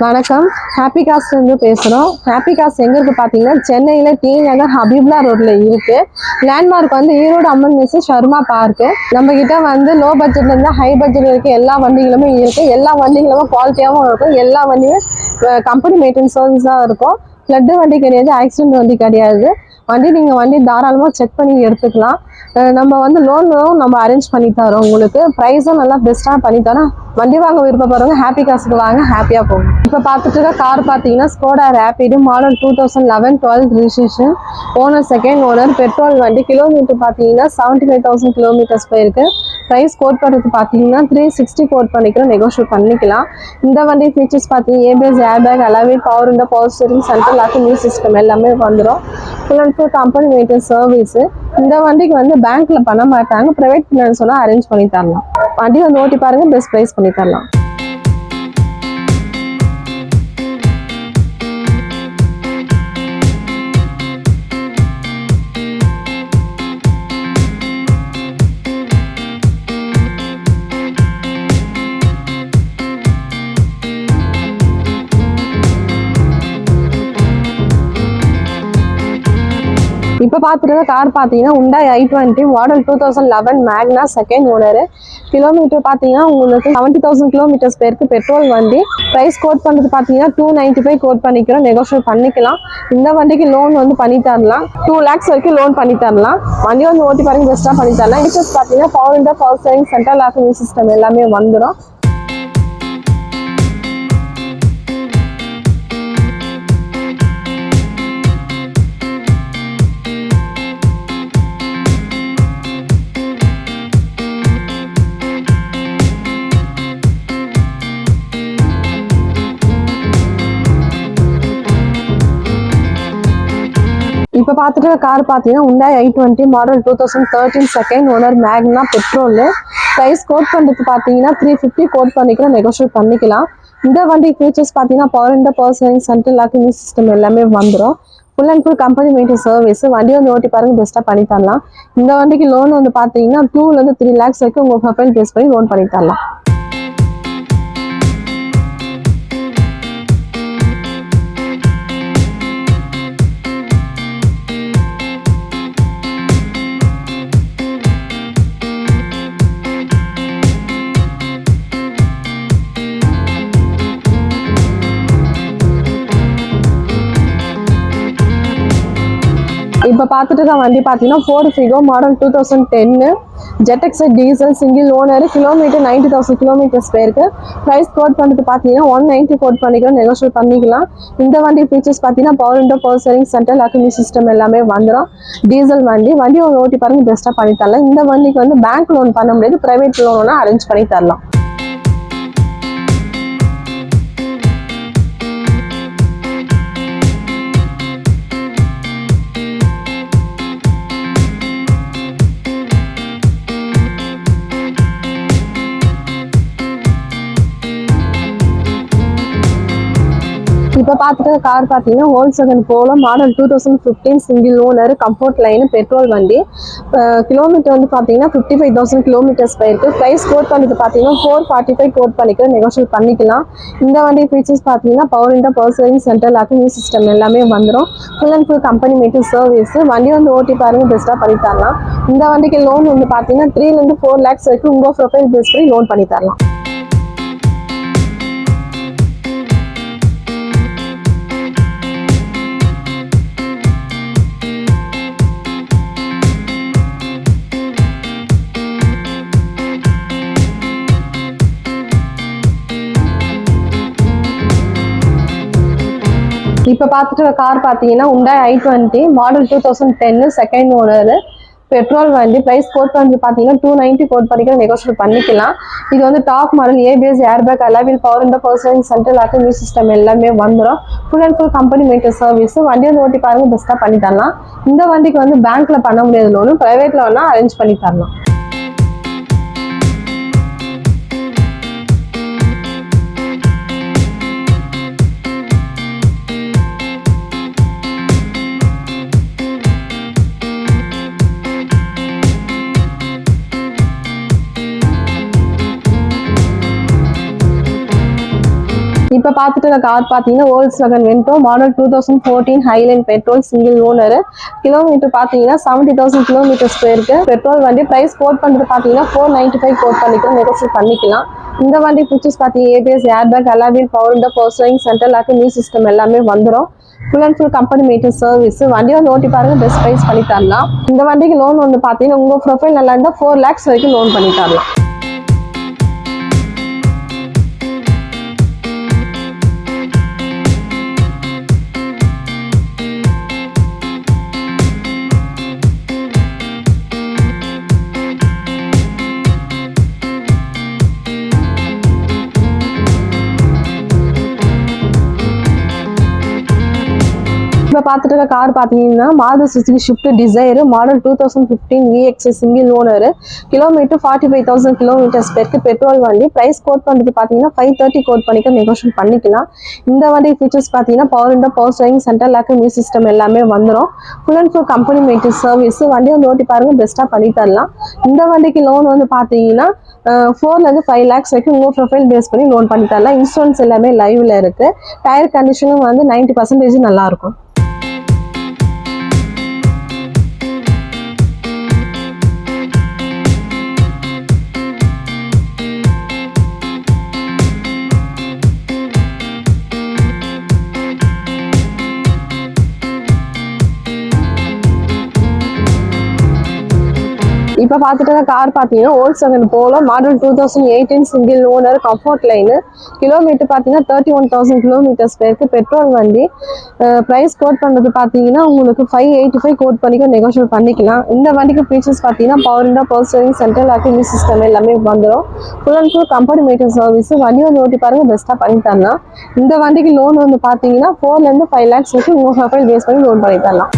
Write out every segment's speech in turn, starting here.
வணக்கம். Happy cost இருந்து பேசுகிறோம். ஹாப்பி காஸ்ட் எங்கே இருக்குது பார்த்தீங்கன்னா, சென்னையில் டி நகர் ஹபீப்லா ரோட்டில் இருக்குது. லேண்ட்மார்க் வந்து ஈரோடு அம்மன் மெஸ் ஷர்மா பார்க்கு. நம்மக்கிட்ட வந்து லோ பட்ஜெட்லேருந்து ஹை பட்ஜெட் வரைக்கும் எல்லா வண்டிகளுமே இருக்குது. எல்லா வண்டிகளுமே குவாலிட்டியாகவும் இருக்கும். எல்லா வண்டியும் கம்பெனி மெயின்டெனன்ஸ் சர்வீஸாக இருக்கும். ஃப்ளட்டு வண்டி கிடையாது, ஆக்சிடென்ட் வண்டி கிடையாது. வண்டி தாராளமாக செக் பண்ணி எடுத்துக்கலாம். நம்ம வந்து லோனும் நம்ம அரேஞ்ச் பண்ணி தரோம். உங்களுக்கு ப்ரைஸும் நல்லா பெஸ்ட்டாக பண்ணி தரோம். வண்டி வாங்க விருப்பப்படுறவங்க ஹாப்பி காசுக்கு வாங்க, ஹாப்பியாக போகும். இப்போ பார்த்துட்டு இருக்க கார் பார்த்தீங்கன்னா Skoda rapid model 2011-12 registration. Owner second owner. Petrol வண்டி. கிலோமீட்டர் பார்த்தீங்கன்னா 75,000 கிலோமீட்டர்ஸ் போயிருக்கு. ப்ரைஸ் கோட் பண்ணுறது பார்த்தீங்கன்னா 360 கோட் பண்ணிக்கிறோம், நெகோஷியேட் பண்ணிக்கலாம். இந்த வண்டி ஃபீச்சர்ஸ் பார்த்தீங்கன்னா ABS, airbag, alloy, power window, power steering, central lock, music system எல்லாமே வந்துடும். Full and full company maintenance service. இந்த வண்டிக்கு வந்து பேங்க்ல பண்ண மாட்டாங்க, பிரைவேட் ஃபினான்ஸ் அரேஞ்ச் பண்ணி தரலாம். வண்டி வந்து ஓட்டி பாருங்க, பெஸ்ட் ப்ரைஸ் பண்ணி தரலாம். இப்போ பார்த்துட்டு கார் பார்த்தீங்கன்னா Hyundai i20 மாடல் 2011 மேக்னா செகண்ட் ஓனர். கிலோமீட்டர் பார்த்தீங்கன்னா உங்களுக்கு 70,000 கிலோமீட்டர்ஸ் பேருக்கு. பெட்ரோல் வண்டி. ப்ரைஸ் கோட் பண்ணுறது பார்த்தீங்கன்னா 295 கோட் பண்ணிக்கிறோம், நெகோஷியேட் பண்ணிக்கலாம். இந்த வண்டிக்கு லோன் வந்து பண்ணி தரலாம். 2 lakhs வரைக்கும் லோன் பண்ணி தரலாம். வண்டி வந்து ஓட்டி பாருங்க, பெஸ்ட்டாக பண்ணி தரலாம். ஃபீச்சர்ஸ் பார்த்தீங்கன்னா power window, power steering, central lock, music system எல்லாமே வந்துடும். இப்போ பார்த்துட்டு கார் பார்த்தீங்கன்னா Hyundai i20 model 2013 second owner Magna petrol. Price quote பண்ணுறது பார்த்தீங்கன்னா 350 கோட் பண்ணிக்கலாம், நெகோஷியேட் பண்ணிக்கலாம். இந்த வண்டி ஃபீச்சர்ஸ் பார்த்தீங்கன்னா power window, power steering, central lock, music system எல்லாமே வந்துடும். Full and full company maintenance service. வண்டி வந்து ஓட்டி பாருங்க, பெஸ்ட்டாக பண்ணி தரலாம். இந்த வண்டிக்கு லோன் வந்து பார்த்தீங்கன்னா 2-3 lakhs வரைக்கும் உங்கள் ப்ரொஃபைல் பேஸ் பண்ணி லோன் பண்ணி தரலாம். இப்போ பார்த்துட்டு இருக்க வண்டி பார்த்தீங்கன்னா Ford Figo மாடல் 2010 ஜெட்எக்ஸை diesel single owner. Kilometre 90,000 kilometres போயிருக்கு. ப்ரைஸ் கோட் பண்ணிட்டு பார்த்தீங்கன்னா 190 கோட் பண்ணிக்கலாம், நெகோஷியேட் பண்ணிக்கலாம். இந்த வண்டி ஃபீச்சர்ஸ் பார்த்தீங்கன்னா power window, power steering, central lock, music system எல்லாமே வந்துடும். டீசல் வண்டி. வண்டி ஓட்டி பாருங்க, பெஸ்ட்டாக பண்ணி தரலாம். இந்த வண்டிக்கு வந்து பேங்க் லோன் பண்ண முடியாது, பிரைவேட் லோன் அரேஞ்ச் பண்ணி தரலாம். இப்போ பார்த்துட்டு கார் பார்த்தீங்கன்னா Volkswagen Polo model 2015 single owner, comfort line, petrol வண்டி. கிலோமீட்டர் வந்து பார்த்தீங்கன்னா 55,000 கிலோமீட்டர்ஸ் போயிருக்கு. ப்ரைஸ் கோட் பண்ணிட்டு பார்த்தீங்கன்னா 445 கோட் பண்ணிக்கலாம், நெகோஷியேட் பண்ணிக்கலாம். இந்த வண்டி ஃபீச்சர்ஸ் பார்த்தீங்கன்னா power window, power steering, central lock, music system எல்லாமே வந்துடும். Full and full company maintenance service. வண்டி வந்து ஓட்டி பாருங்க, பெஸ்ட்டாக பண்ணி தரலாம். இந்த வண்டிக்கு லோன் வந்து பார்த்தீங்கன்னா 3-4 lakhs வரைக்கும் உங்கள் ப்ரொஃபைல் பேஸ் பண்ணி லோன் பண்ணி தரலாம். இப்போ பார்த்துட்டு கார் பார்த்தீங்கன்னா Hyundai i20 model 2010 second owner, petrol வண்டி. ப்ரைஸ் கோட் பண்ணி பார்த்தீங்கன்னா 290 கோட் பண்ணிக்கலாம், நெகோஷியேட் பண்ணிக்கலாம். இது வந்து top model. ABS, airbag, alloy wheel, power window, power steering, central lock, music system எல்லாமே வந்துடும். Full and full company maintenance service. வண்டி வந்து ஓட்டி பாருங்க, பெஸ்ட்டாக பண்ணி தரலாம். இந்த வண்டிக்கு வந்து பேங்க்ல பண்ண முடியாத லோனும் பிரைவேட் லோனா அரேஞ்ச் பண்ணி தரலாம். இப்போ பார்த்துட்டு இருக்க கார் பார்த்தீங்கன்னா Volkswagen Vento model 2014 highline petrol single owner. Kilometre பார்த்தீங்கன்னா 70,000 கிலோமீட்டர்ஸ் போயிருக்கு. பெட்ரோல் வண்டி பிரைஸ் கோட் பண்ணுறது பார்த்தீங்கன்னா 495 கோட் பண்ணிக்கலாம், நெகோஷியேட் பண்ணிக்கலாம். இந்த வண்டி ஃபீச்சர்ஸ் பார்த்தீங்கன்னா ABS, airbag, alloy wheel, power window, power steering, central lock, music system எல்லாமே வந்துடும். Full and full company matter service. வண்டியை வந்து ஓட்டி பாருங்க, பெஸ்ட் ப்ரைஸ் பண்ணி தரலாம். இந்த வண்டிக்கு லோன் வந்து பார்த்தீங்கன்னா உங்கள் ப்ரொஃபைல் நல்லா இருந்தால் 4 lakhs வரைக்கும் லோன் பண்ணி தரலாம். இப்போ பார்த்துட்டு இருக்க கார் பார்த்தீங்கன்னா Maruti Suzuki shift desire model 2015 VX single owner. Kilometre 45,000 kilometres பேருக்கு பெட்ரோல் வண்டி. பிரைஸ் கோட் பண்ணுறது பார்த்தீங்கன்னா 530 கோட் பண்ணிக்க, நெகோஷியேட் பண்ணிக்கலாம். இந்த வண்டி ஃபீச்சர்ஸ் பார்த்தீங்கன்னா power window, power steering, central lock, music system எல்லாமே வந்துடும். Full and full company matter service. வண்டி வந்து ஓட்டி பாருங்க, பெஸ்ட்டாக பண்ணி தரலாம். இந்த வண்டிக்கு லோன் வந்து பார்த்தீங்கன்னா 4 to 5 lakhs வரைக்கும் உங்கள் ப்ரொஃபைல் பேஸ் பண்ணி லோன் பண்ணி தரலாம். இன்சூரன்ஸ் எல்லாமே லைவ்ல இருக்கு. டயர் கண்டிஷனும் வந்து 90% நல்லா இருக்கும். இப்போ பார்த்துட்டு கார் பார்த்தீங்கன்னா Volkswagen Polo model 2018 single owner comfort line. Kilometre பார்த்தீங்கன்னா 31,000 கிலோமீட்டர்ஸ் பேருக்கு பெட்ரோல் வண்டி. ப்ரைஸ் கோட் பண்ணுறது பார்த்தீங்கன்னா உங்களுக்கு 585 கோட் பண்ணிக்க, நெகோஷியேட் பண்ணிக்கலாம். இந்த வண்டிக்கு ஃபீச்சர்ஸ் பார்த்தீங்கன்னா power window, power steering, central lock, music system எல்லாமே வந்துடும். Full and full company matter service. வண்டி வந்து ஓட்டி பாருங்க, பெஸ்ட்டாக பண்ணி தரலாம். இந்த வண்டிக்கு லோன் வந்து பார்த்தீங்கன்னா 4 to 5 lakhs வரைக்கும் உங்கள் ப்ரொஃபைல் பேஸ் பண்ணி லோன் பண்ணி தரலாம்.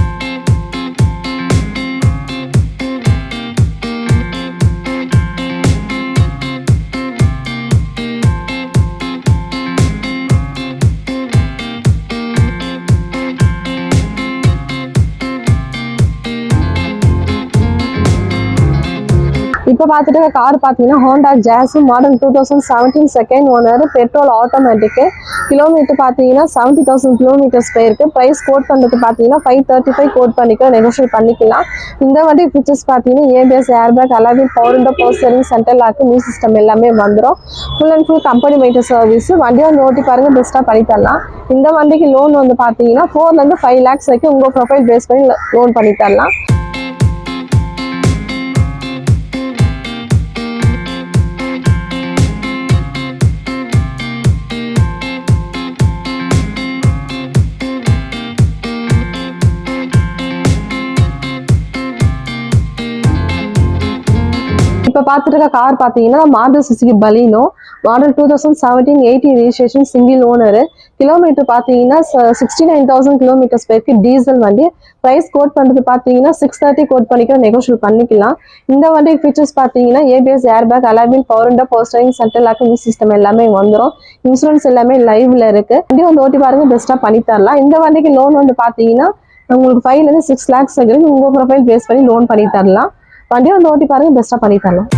இப்போ பார்த்துட்டு கார் பார்த்தீங்கன்னா Honda Jazz model 2017 second owner petrol automatic. Kilometre பார்த்தீங்கன்னா 70,000 கிலோமீட்டர்ஸ் போயிருக்கு. ப்ரைஸ் கோட் பண்ணுறது பார்த்தீங்கன்னா 535 கோட் பண்ணிக்க, நெகோஷியேட் பண்ணிக்கலாம். இந்த வண்டி ஃபீச்சர்ஸ் பார்த்தீங்கன்னா ABS, airbag, alloy wheel, power window, power steering, central lock, music system எல்லாமே வந்துடும். Full and full company matter service. வண்டி வந்து ஓட்டி பாருங்க, பெஸ்ட்டாக பண்ணி தரலாம். இந்த வண்டிக்கு லோன் வந்து பார்த்தீங்கன்னா 4 to 5 lakhs வரைக்கும் உங்கள் ப்ரொஃபைல் பேஸ் பண்ணி லோன் பண்ணி தரலாம். இப்போ பார்த்துட்டு இருக்க கார் பார்த்தீங்கன்னா Maruti Suzuki Baleno model 2017 80 registration single owner. Kilometre பார்த்தீங்கன்னா 69,000 கிலோமீட்டர்ஸ் பேருக்கு டீசல் வண்டி. ப்ரைஸ் கோட் பண்ணுறது பார்த்தீங்கன்னா 630 கோட் பண்ணிக்க, நெகோஷியேட் பண்ணிக்கலாம். இந்த வண்டி ஃபீச்சர்ஸ் பார்த்தீங்கன்னா ABS, airbag, alloy wheel, power window, power steering, central lock, music system எல்லாமே வந்துடும். இன்சூரன்ஸ் எல்லாமே லைவ்ல இருக்கு. வண்டி வந்து ஓட்டி பாருங்க, பெஸ்ட்டாக பண்ணி தரலாம். இந்த வண்டிக்கு லோன் வந்து பார்த்தீங்கன்னா உங்களுக்கு 5 to 6 lakhs வரைக்கும் உங்கள் ப்ரொஃபைல் பேஸ் பண்ணி லோன் பண்ணி தரலாம். வண்டி வந்து ஓட்டி பாருங்க, பெஸ்ட்டாக பண்ணி தரலாம்.